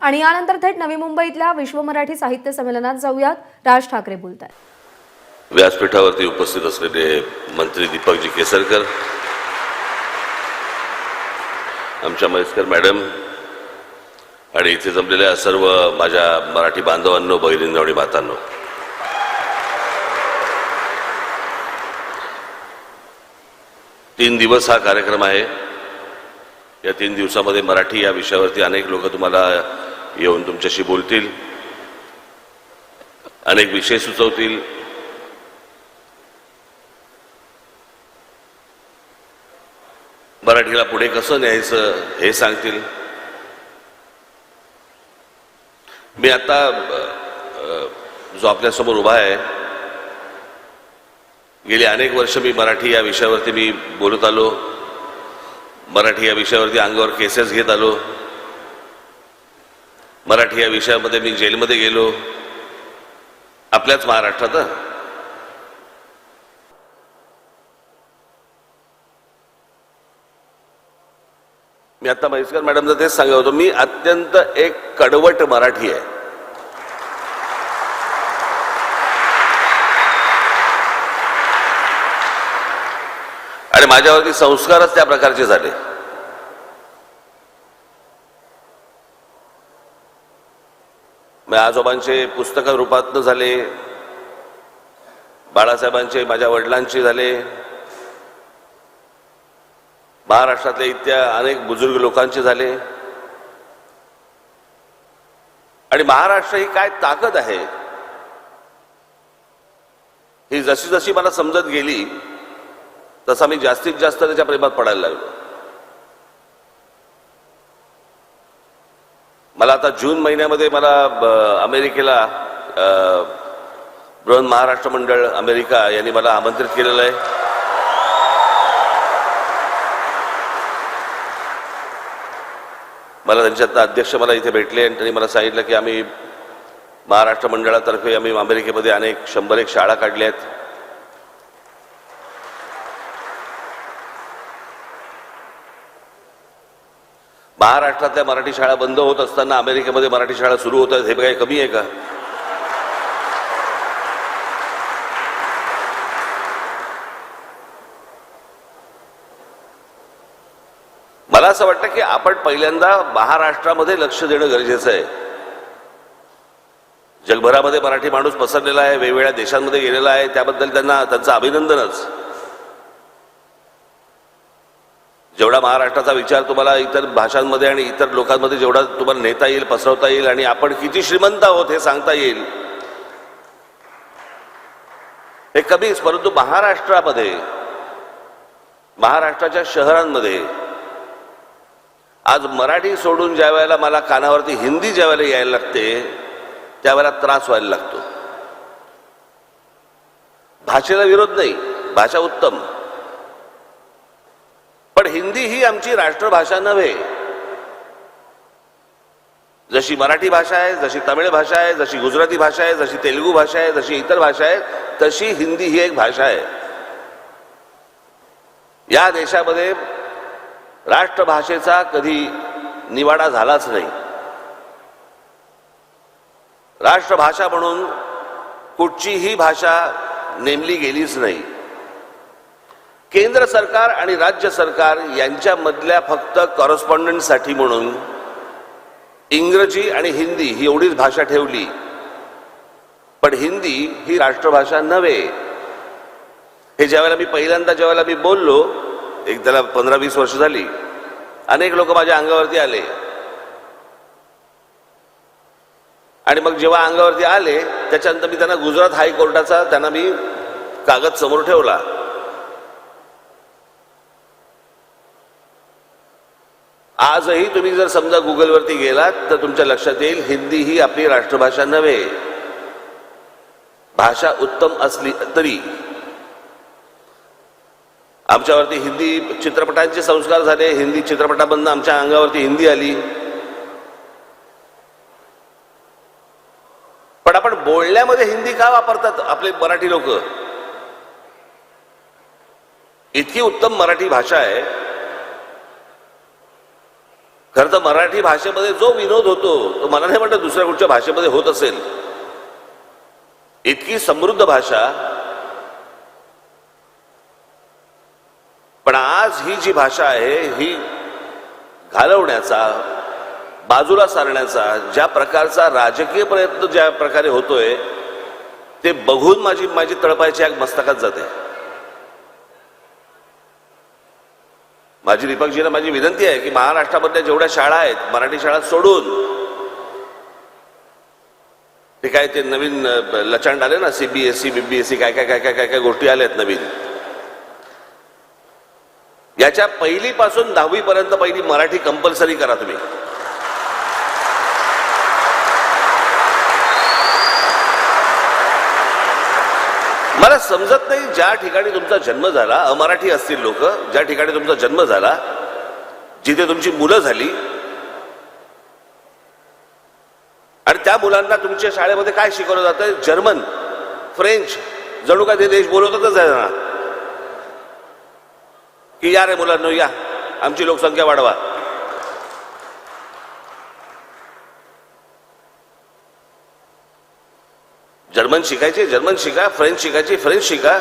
आणि यानंतर थेट नवी मुंबईतल्या विश्व मराठी साहित्य संमेलनात जाऊयात. राज ठाकरे बोलतात. व्यासपीठावरती उपस्थित असलेले मंत्री दीपकजी केसरकर, आमच्या म्हैसकर मॅडम आणि इथे जमलेल्या सर्व माझ्या मराठी बांधवांनो, बहिणींनो आणि मातांनो, तीन दिवस हा कार्यक्रम आहे. या 3 दिवसामध्ये मराठी या विषयावरती अनेक लोक तुम्हाला येऊन तुमच्याशी बोलतील, अनेक विषय सुचवतील. मराठीला पुढे कसं न्यायचं हे सांगतील. मी आता जो आपल्यासमोर उभा आहे, गेली अनेक वर्ष मी मराठी या विषयावरती मी बोलत आलो. मराठी या विषयावरती अंगावर केसेस घेत आलो. मराठी या विषयामध्ये मी जेलमध्ये गेलो, आपल्याच महाराष्ट्रात. मी आता म्हैसकर मॅडमला तेच सांगत होतो, मी अत्यंत एक कडवट मराठी आहे. आणि माझ्यावरती संस्कारच त्या प्रकारचे झाले. मी आजोबांचे पुस्तक रूपातनं झाले, बाळासाहेबांचे माझ्या वडिलांचे झाले, महाराष्ट्रातल्या इतक्या अनेक बुजुर्ग लोकांचे झाले. आणि महाराष्ट्र ही काय ताकद आहे ही जशी जशी मला समजत गेली तसा मी जास्तीत जास्त त्याच्या प्रेमात पडायला लागलो. मला आता जून महिन्यामध्ये मला अमेरिकेला बृहन महाराष्ट्र मंडळ अमेरिका यांनी मला आमंत्रित केलेलं आहे. मला त्यांच्यात अध्यक्ष मला इथे भेटले आणि त्यांनी मला सांगितलं की आम्ही महाराष्ट्र मंडळातर्फे आम्ही अमेरिकेमध्ये अनेक 101 शाळा काढल्या आहेत. महाराष्ट्रातल्या मराठी शाळा बंद होत असताना अमेरिकेमध्ये मराठी शाळा सुरू होत आहेत, हे काही कमी आहे का? मला असं वाटतं की आपण पहिल्यांदा महाराष्ट्रामध्ये लक्ष देणं गरजेचं आहे. जगभरामध्ये मराठी माणूस पसरलेला आहे, वेगवेगळ्या देशांमध्ये गेलेला आहे, त्याबद्दल त्यांचं अभिनंदनच. जेवढा महाराष्ट्राचा विचार तुम्हाला इतर भाषांमध्ये आणि इतर लोकांमध्ये जेवढा तुम्हाला नेता येईल, पसरवता येईल आणि आपण किती श्रीमंत आहोत हे सांगता येईल हे कमीच. परंतु महाराष्ट्रामध्ये, महाराष्ट्राच्या शहरांमध्ये आज मराठी सोडून ज्या वेळेला मला कानावरती हिंदी ज्या वेळेला यायला लागते त्यावेळेला त्रास व्हायला लागतो. भाषेला विरोध नाही, भाषा उत्तम, पण हिंदी ही आमची राष्ट्रभाषा नव्हे. जशी मराठी भाषा आहे, जशी तमिळ भाषा आहे, जशी गुजराती भाषा आहे, जशी तेलुगू भाषा आहे, जशी इतर भाषा आहे, तशी हिंदी ही एक भाषा आहे. या देशामध्ये राष्ट्रभाषेचा कधी निवाडा झालाच नाही. राष्ट्रभाषा म्हणून कुठचीही भाषा नेमली गेलीच नाही. केंद्र सरकार आणि राज्य सरकार यांच्यामधल्या फक्त कॉरेस्पॉन्डंटसाठी म्हणून इंग्रजी आणि हिंदी ही एवढीच भाषा ठेवली, पण हिंदी ही राष्ट्रभाषा नव्हे. हे ज्यावेळेला मी पहिल्यांदा मी बोललो, एक त्याला 15-20 वर्ष झाली, अनेक लोक माझ्या अंगावरती आले. आणि मग जेव्हा अंगावरती आले त्याच्यानंतर मी त्यांना गुजरात हायकोर्टाचा त्यांना मी कागद समोर ठेवला. आजही तुम्ही जर समजा गुगलवरती गेलात तर तुमच्या लक्षात येईल हिंदी ही आपली राष्ट्रभाषा नव्हे. भाषा उत्तम असली तरी आमच्यावरती हिंदी चित्रपटांचे संस्कार झाले. हिंदी चित्रपटामधून आमच्या अंगावरती हिंदी आली. पण आपण बोलण्यामध्ये हिंदी का वापरतात आपले मराठी लोक? इतकी उत्तम मराठी भाषा आहे, खरं तर मराठी भाषेमध्ये जो विनोद होतो तो मला नाही वाटत दुसऱ्या कुठच्या भाषेमध्ये होत असेल. इतकी समृद्ध भाषा. पण आज ही जी भाषा आहे ही घालवण्याचा, बाजूला सारण्याचा ज्या प्रकारचा राजकीय प्रयत्न ज्या प्रकारे होतोय ते बघून माझी तळपायची आग मस्तकात जाते. माझी दीपकजींना माझी विनंती आहे की महाराष्ट्रामधल्या जेवढ्या शाळा आहेत मराठी शाळा सोडून, ते काय ते नवीन लचांड आले ना, सीबीएसई बीबीएसई काय काय काय काय काय काय गोष्टी आल्यात नवीन, याच्या पहिलीपासून 10वी पर्यंत पहिली मराठी कंपल्सरी करा तुम्ही. मला समजत नाही ज्या ठिकाणी तुमचा जन्म झाला, अमराठी असतील लोक, ज्या ठिकाणी तुमचा जन्म झाला, जिथे तुमची मुलं झाली, आणि त्या मुलांना तुमच्या शाळेमध्ये काय शिकवलं जातं? जर्मन, फ्रेंच, जणू का ते देश बोलवतच आहे ना, की या रे मुलांनो या, आमची लोकसंख्या वाढवा. जर्मन शिकायचे जर्मन शिका, फ्रेंच शिकायचे फ्रेंच शिका,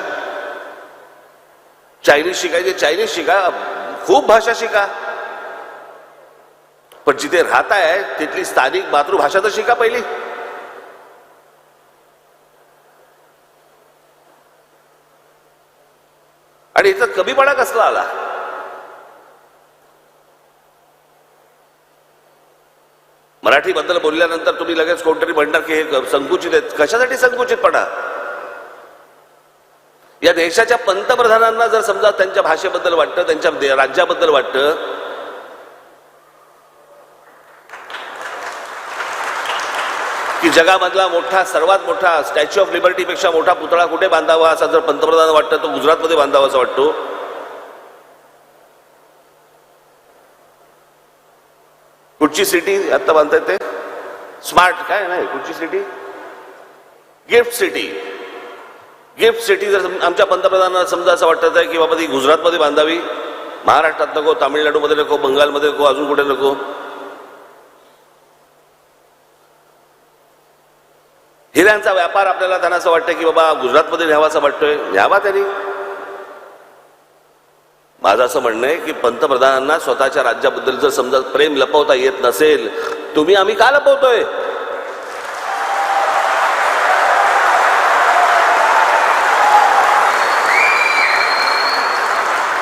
चायनीज शिकायचे चायनीज शिका, खूप भाषा शिका. पण जिथे राहताय तिथली स्थानिक मातृभाषा तर शिका पहिली. आणि इथं कमीपणा कसला आला? मराठी बद्दल बोलल्यानंतर तुम्ही लगेच कोणतरी म्हणणार की हे संकुचित आहेत. कशासाठी संकुचितपणा? या देशाच्या पंतप्रधानांना जर समजा त्यांच्या भाषेबद्दल वाटतं, त्यांच्या राज्याबद्दल वाटतं, की जगामधला मोठा, सर्वात मोठा स्टॅच्यू ऑफ लिबर्टी पेक्षा मोठा पुतळा कुठे बांधावा असा जर पंतप्रधान वाटतं, तो गुजरातमध्ये बांधावा असं वाटतो. कुठची सिटी आता बांधतायत ते? स्मार्ट काय नाही, कुठची city? Gift city. Gift city जर आमच्या पंतप्रधानांना समजा असं वाटत आहे की बाबा ती गुजरातमध्ये बांधावी, महाराष्ट्रात नको, तामिळनाडूमध्ये नको, बंगालमध्ये नको, अजून कुठे नको. हिऱ्यांचा व्यापार आपल्याला त्यांना असं वाटतं की बाबा गुजरातमध्ये न्यावा असं वाटतोय, न्यावा त्यांनी. माझं असं म्हणणं आहे की पंतप्रधानांना स्वतःच्या राज्याबद्दल जर समजा प्रेम लपवता येत नसेल, तुम्ही आम्ही का लपवतोय?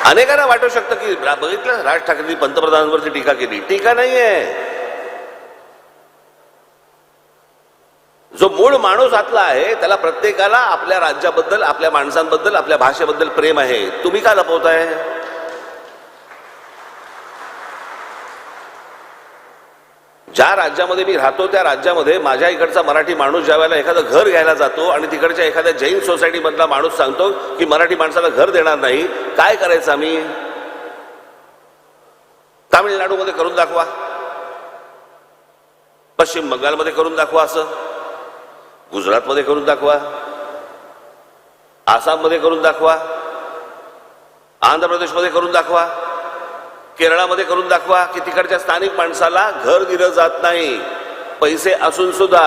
अनेकांना वाटू शकतं की बघितलं राज ठाकरेंनी पंतप्रधानांवरती टीका केली. टीका नाहीये. जो मूळ माणूस आतला आहे त्याला प्रत्येकाला आपल्या राज्याबद्दल, आपल्या माणसांबद्दल, आपल्या भाषेबद्दल प्रेम आहे. तुम्ही का लपवताय? ज्या राज्यामध्ये मी राहतो त्या राज्यामध्ये माझ्या इकडचा मराठी माणूस ज्या वेळेला एखादं घर घ्यायला जातो आणि तिकडच्या एखाद्या जैन सोसायटी मधला माणूस सांगतो की मराठी माणसाला घर देणार नाही, काय करायचं आम्ही? तामिळनाडूमध्ये करून दाखवा, पश्चिम बंगालमध्ये करून दाखवा, असं गुजरातमध्ये करून दाखवा, आसाममध्ये करून दाखवा, आंध्र प्रदेशमध्ये करून दाखवा, केरळामध्ये करून दाखवा की तिकडच्या स्थानिक माणसाला घर दिलं जात नाही, पैसे असून सुद्धा.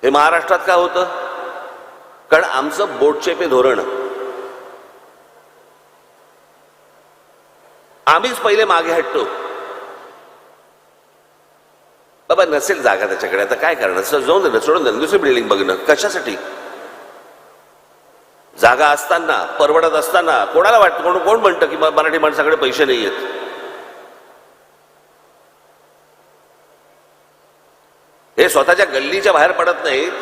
हे महाराष्ट्रात का होतं? कारण आमचं बोटचेपे धोरण. आम्हीच पहिले मागे हटतो. बाबा नसेल जागा त्याच्याकडे, आता काय करणार? जाऊन दे ना, सोडून दे, दुसरी बिल्डिंग बघणं कशासाठी? जागा असताना, परवडत असताना कोणाला वाटतं, कोण म्हणतं की मराठी माणसाकडे पैसे नाही आहेत? हे स्वतःच्या गल्लीच्या बाहेर पडत नाहीत,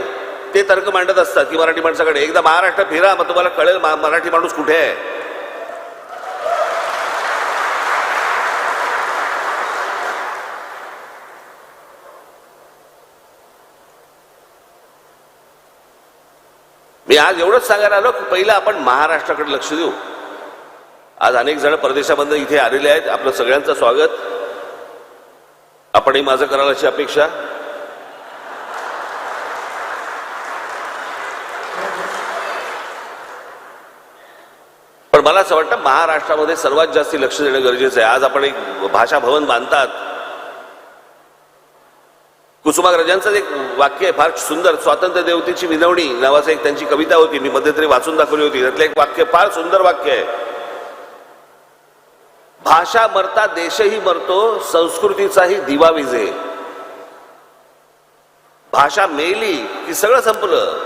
ते तर्क मांडत असतात की मराठी माणसाकडे. एकदा महाराष्ट्र फिरा, मग तुम्हाला कळेल मराठी माणूस कुठे आहे. मी आज एवढंच सांगायला आलो की पहिलं आपण महाराष्ट्राकडे लक्ष देऊ. आज अनेक जण परदेशामधून इथे आलेले आहेत. आपलं सगळ्यांचं स्वागत. आपणही माझं कराल अशी अपेक्षा. पण मला असं वाटतं महाराष्ट्रामध्ये सर्वात जास्त लक्ष देणं गरजेचं आहे. आज आपण एक भाषा भवन बांधतात. कुसुमाग्रजांचं एक वाक्य आहे फार सुंदर, स्वातंत्र्य देवतेची विनवणी नावाचं एक त्यांची कविता होती, मी मध्यंतरी वाचून दाखवली होती. त्यातलं एक वाक्य फार सुंदर वाक्य आहे, भाषा मरता देशही मरतो, संस्कृतीचाही दिवा विझे. भाषा मेली की सगळं संपलं.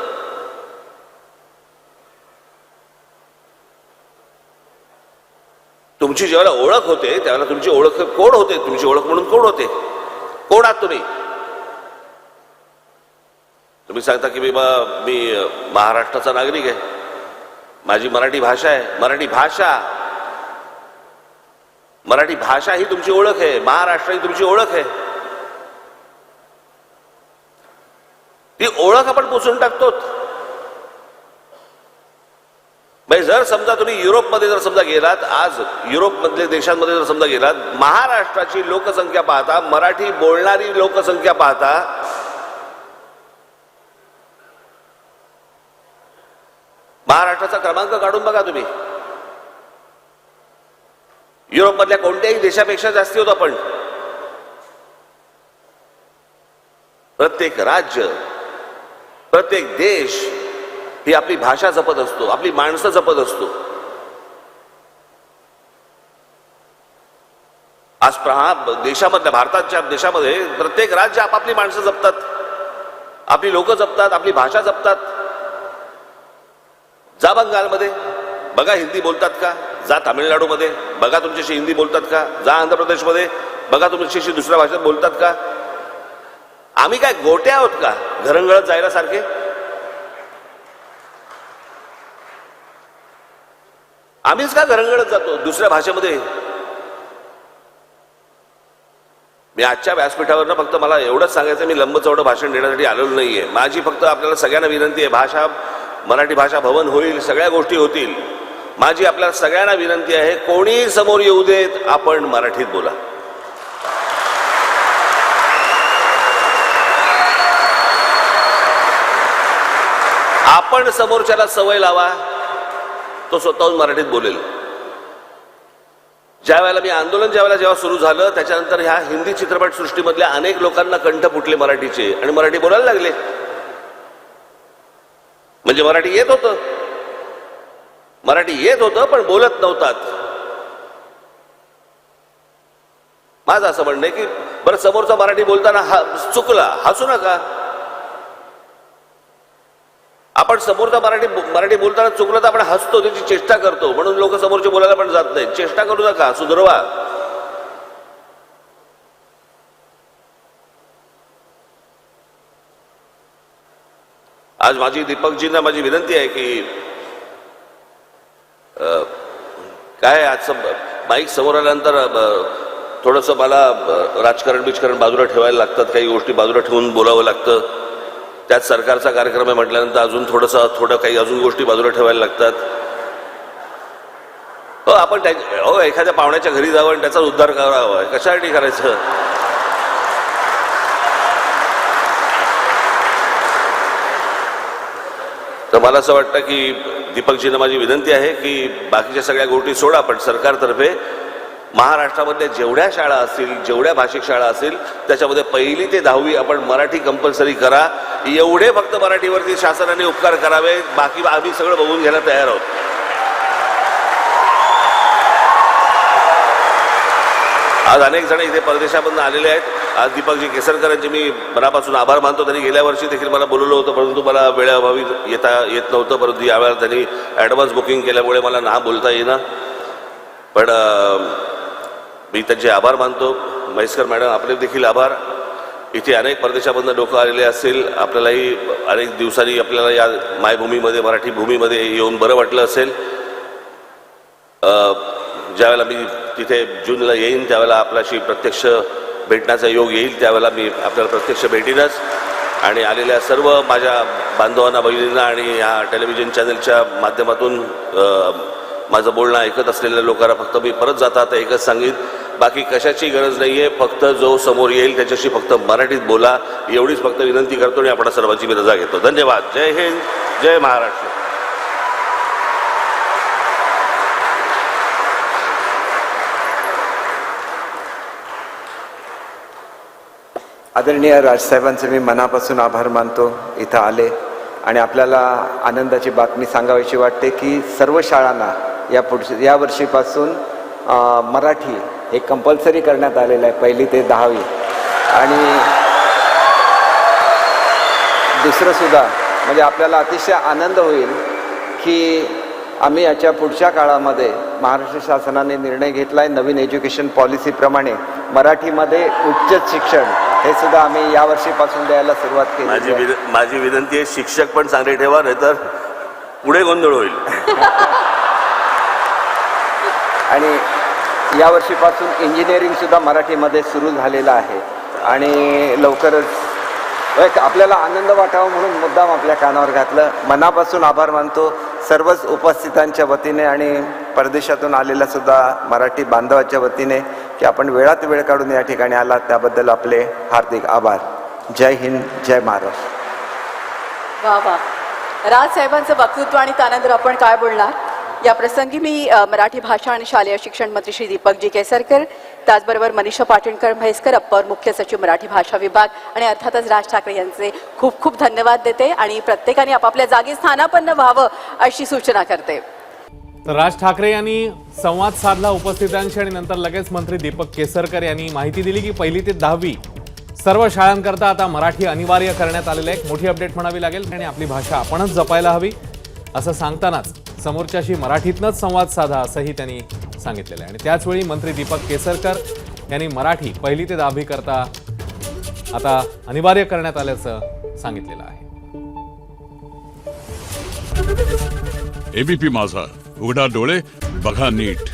तुमची जेव्हा ओळख होते त्यावेळेला तुमची ओळख कोण होते, तुमची ओळख म्हणून कोण होते, कोण आहात तुम्ही. तुम्ही सांगता की मी महाराष्ट्राचा नागरिक आहे, माझी मराठी भाषा आहे. मराठी भाषा ही तुमची ओळख आहे, महाराष्ट्र ही तुमची ओळख आहे. ती ओळख आपण पुसून टाकतो. जर समजा तुम्ही युरोपमध्ये जर समजा गेलात, आज युरोपमधल्या देशांमध्ये जर समजा गेलात, महाराष्ट्राची लोकसंख्या पाहता, मराठी बोलणारी लोकसंख्या पाहता, महाराष्ट्राचा क्रमांक काढून बघा तुम्ही. युरोपमधल्या कोणत्याही देशापेक्षा जास्ती होतो आपण. प्रत्येक राज्य, प्रत्येक देश ही आपली भाषा जपत असतो, आपली माणसं जपत असतो. आज देशामधल्या, भारताच्या देशामध्ये प्रत्येक राज्य आपापली माणसं जपतात, आपली लोक जपतात, आपली भाषा जपतात. जा बंगालमध्ये बघा हिंदी बोलतात का, जा तामिळनाडूमध्ये बघा तुमच्याशी हिंदी बोलतात का, जा आंध्र प्रदेशमध्ये बघा तुमच्याशी दुसऱ्या भाषेत बोलतात का. आम्ही काय गोट्या आहोत का घरंगळत जायला सारखे. आम्हीच का घरंगळत जातो दुसऱ्या भाषेमध्ये. मी आजच्या व्यासपीठावर फक्त मला एवढंच सांगायचं, मी लंब चौडं भाषण देण्यासाठी आलेलो नाहीये. माझी फक्त आपल्याला सगळ्यांना विनंती आहे, मराठी भाषा भवन होईल, सगळ्या गोष्टी होतील. माझी आपल्याला सगळ्यांना विनंती आहे, कोणी समोर येऊ देत, आपण मराठीत बोला. आपण समोरच्याला सवय लावा, तो स्वतःहून मराठीत बोलेल. ज्यावेळेला मी आंदोलन जेव्हा सुरू झालं, त्याच्यानंतर ह्या हिंदी चित्रपट सृष्टीमधल्या अनेक लोकांना कंठ फुटले मराठीचे आणि मराठी बोलायला लागले. म्हणजे मराठी येत होतं पण बोलत नव्हतात. माझं असं म्हणणं आहे की बरं, समोरचा मराठी बोलताना चुकला, हसू नका. आपण समोरचा मराठी बोलताना चुकलं तर आपण हसतो, त्याची चेष्टा करतो, म्हणून लोक समोरचे बोलायला पण जात नाही. चेष्टा करू नका, सुधरवा. आज दीपकजींना माझी विनंती आहे की काय आज माईक समोर आल्यानंतर थोडंसं मला राजकारण बाजूला ठेवायला लागतात, काही गोष्टी बाजूला ठेवून बोलावं लागतं. त्यात सरकारचा कार्यक्रम आहे म्हटल्यानंतर अजून थोडं काही अजून गोष्टी बाजूला ठेवायला लागतात. आपण एखाद्या पाहुण्याच्या घरी जावं आणि त्याचा उद्धार करावा, कशासाठी करायचं. तर मला असं वाटतं की दीपकजींना माझी विनंती आहे की बाकीच्या सगळ्या गोष्टी सोडा, पण सरकारतर्फे महाराष्ट्रामधल्या जेवढ्या शाळा असतील, जेवढ्या भाषिक शाळा असतील, त्याच्यामध्ये 1ली ते 10वी आपण मराठी कंपल्सरी करा. एवढे फक्त मराठीवरती शासनाने उपकार करावे, बाकी आम्ही सगळं बघून घ्यायला तयार आहोत. आज अनेक जण इथे परदेशामधून आलेले आहेत. आज दीपकजी केसरकर यांचे मी मनापासून आभार मानतो. त्यांनी गेल्या वर्षी देखील मला बोलवलं होतं, परंतु मला वेळेअभावी येत नव्हतं. परंतु यावेळेला त्यांनी ॲडव्हान्स बुकिंग केल्यामुळे मला ना बोलता येईना. पण मी त्यांचे आभार मानतो. म्हैसकर मॅडम, आपले देखील आभार. इथे अनेक परदेशामधून लोक आलेले असतील, आपल्यालाही अनेक दिवसांनी आपल्याला या मायभूमीमध्ये, मराठी भूमीमध्ये येऊन बरं वाटलं असेल. ज्यावेळेला मी तिथे जूनला येईन त्यावेळेला आपल्याशी प्रत्यक्ष भेटण्याचा योग येईल, त्यावेळेला मी आपल्याला प्रत्यक्ष भेटीनच. आणि आलेल्या सर्व माझ्या बांधवांना, बहिणींना आणि या टेलिव्हिजन चॅनलच्या माध्यमातून माझं बोलणं ऐकत असलेल्या लोकांना फक्त मी परत जाता आता एकच सांगेन, बाकी कशाची गरज नाहीये. फक्त जो समोर येईल त्याच्याशी फक्त मराठीत बोला, एवढीच फक्त विनंती करतो आणि आपण सर्वांची मी रजा घेतो. धन्यवाद. जय हिंद, जय महाराष्ट्र. आदरणीय राजसाहेबांचे मी मनापासून आभार मानतो इथं आले आणि आपल्याला आनंदाची बातमी सांगावीशी वाटते की सर्व शाळांना या वर्षीपासून मराठी हे कंपल्सरी करण्यात आलेलं आहे, 1ली ते 10वी. आणि दुसरंसुद्धा म्हणजे आपल्याला अतिशय आनंद होईल की आम्ही याच्या पुढच्या काळामध्ये महाराष्ट्र शासनाने निर्णय घेतला आहे, नवीन एज्युकेशन पॉलिसीप्रमाणे मराठीमध्ये उच्च शिक्षण हे सुद्धा आम्ही यावर्षीपासून द्यायला सुरुवात केली आहे. माझी विनंती आहे, शिक्षक पण चांगले ठेवा, नाही तर पुढे गोंधळ होईल. आणि यावर्षीपासून इंजिनिअरिंग सुद्धा मराठीमध्ये सुरू झालेलं आहे आणि लवकरच आपल्याला आनंद वाटावा म्हणून मुद्दाम आपल्या कानावर घातलं. मनापासून आभार मानतो सर्वच उपस्थितांच्या वतीने आणि परदेशातून आलेल्या सुद्धा मराठी बांधवाच्या वतीने की आपण वेळात वेळ काढून या ठिकाणी आलात, त्याबद्दल आपले हार्दिक आभार. जय हिंद, जय महाराष्ट्र. वा वा, राजसाहेबांचं वक्तृत्व आणि त्यानंतर आपण काय बोलणार या प्रसंगी मी मराठी भाषा आणि शालेय शिक्षण मंत्री श्री दीपकजी केसरकर, त्याचबरोबर मनीषा पाटणकर म्हैसकर, अप्पर मुख्य सचिव मराठी भाषा विभाग आणि अर्थातच राज ठाकरे यांचे खूप खूप धन्यवाद देते आणि प्रत्येकाने आपापल्या जागी स्थानापन्न व्हावं अशी सूचना करते. तर राज ठाकरे यांनी संवाद साधला उपस्थितांशी आणि नंतर लगेच मंत्री दीपक केसरकर यांनी माहिती दिली की 1ली ते 10वी सर्व शाळांकरता आता मराठी अनिवार्य करण्यात आलेलं आहे. एक मोठी अपडेट म्हणावी लागेल आणि आपली भाषा आपणच जपायला हवी असं सांगतानाच समोरच्याशी मराठीतनंच संवाद साधा असंही त्यांनी सांगितलेलं आहे. आणि त्याचवेळी मंत्री दीपक केसरकर यांनी मराठी 1ली ते 10वी करता आता अनिवार्य करण्यात आल्याचं सांगितलेलं आहे. एबीपी माझा, उघडा डोळे बघा नीट.